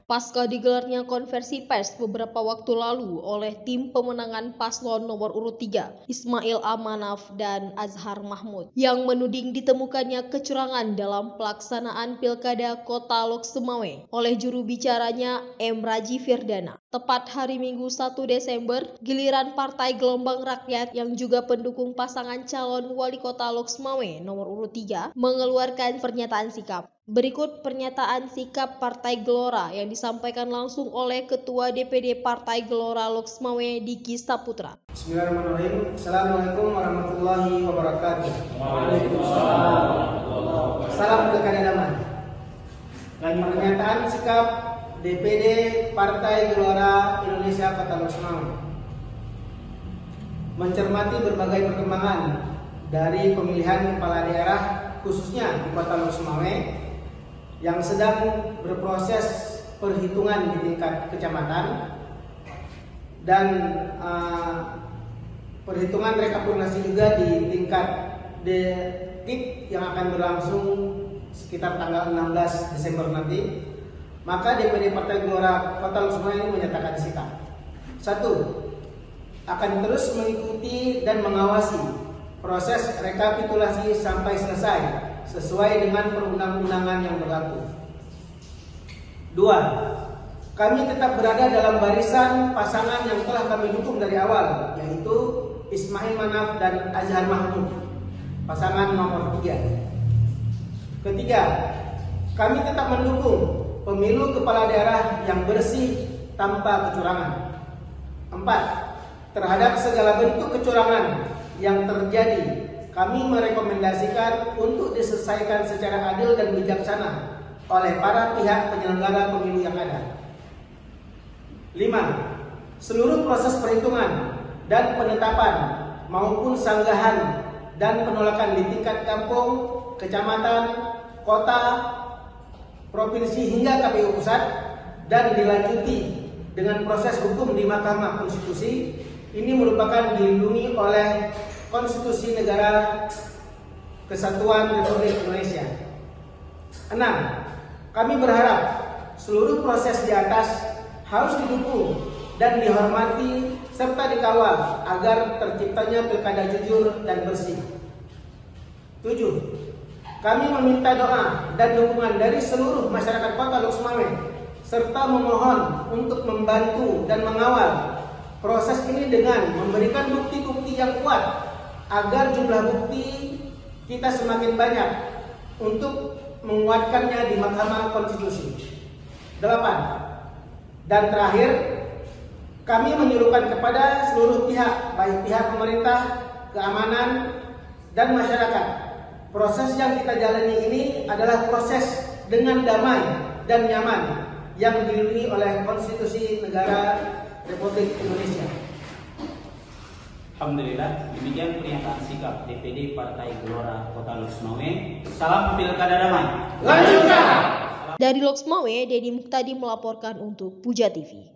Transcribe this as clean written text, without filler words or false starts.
Pasca digelarnya konversi pers beberapa waktu lalu oleh tim pemenangan paslon nomor urut 3, Ismail Amanaf dan Azhar Mahmud, yang menuding ditemukannya kecurangan dalam pelaksanaan Pilkada Kota Lok Sumawe oleh juru bicaranya M. Raji Firdana. Tepat hari Minggu 1 Desember, giliran Partai Gelombang Rakyat yang juga pendukung pasangan calon wali kota Lok Sumawe nomor urut 3 mengeluarkan pernyataan sikap. Berikut pernyataan sikap Partai Gelora yang disampaikan langsung oleh Ketua DPD Partai Gelora Lok Sumawe Diki Saputra. Bismillahirrahmanirrahim. Assalamualaikum warahmatullahi wabarakatuh. Waalaikumsalam. Salam pilkada damai. Pernyataan sikap DPD Partai Gelora Indonesia Kota Lok Sumawe. Mencermati berbagai perkembangan dari pemilihan kepala daerah khususnya di Kota Lok Sumawe yang sedang berproses perhitungan di tingkat kecamatan dan perhitungan rekapitulasi juga di tingkat DPIP yang akan berlangsung sekitar tanggal 16 Desember nanti. Maka DPD Partai Gelora Kota Lok Sumawe ini menyatakan sikap. 1. Akan terus mengikuti dan mengawasi proses rekapitulasi sampai selesai sesuai dengan perundang-undangan yang berlaku. 2. Kami tetap berada dalam barisan pasangan yang telah kami dukung dari awal, yaitu Ismail Manaf dan Azhar Mahmud, pasangan nomor 3. Ketiga, kami tetap mendukung pemilu kepala daerah yang bersih tanpa kecurangan. 4. Terhadap segala bentuk kecurangan yang terjadi, kami merekomendasikan untuk diselesaikan secara adil dan bijaksana oleh para pihak penyelenggara pemilu yang ada. 5. Seluruh proses perhitungan dan penetapan maupun sanggahan dan penolakan di tingkat kampung, kecamatan, kota, provinsi hingga KPU pusat dan dilanjuti dengan proses hukum di Mahkamah Konstitusi ini merupakan dilindungi oleh Konstitusi Negara Kesatuan Republik Indonesia. 6. Kami berharap seluruh proses di atas harus didukung dan dihormati serta dikawal agar terciptanya pilkada jujur dan bersih. 7. Kami meminta doa dan dukungan dari seluruh masyarakat Kota Lok Sumawe serta memohon untuk membantu dan mengawal proses ini dengan memberikan bukti-bukti yang kuat agar jumlah bukti kita semakin banyak untuk menguatkannya di Mahkamah Konstitusi. 8. Dan terakhir, kami menyuruhkan kepada seluruh pihak, baik pihak pemerintah, keamanan, dan masyarakat. Proses yang kita jalani ini adalah proses dengan damai dan nyaman yang dilindungi oleh Konstitusi Negara Republik Indonesia. Alhamdulillah, demikian pernyataan sikap DPD Partai Gelora Kota Lok Sumawe. Salam pilkada damai. Lanjutkan. Dari Lok Sumawe, Dedi Muhtadi melaporkan untuk Puja TV.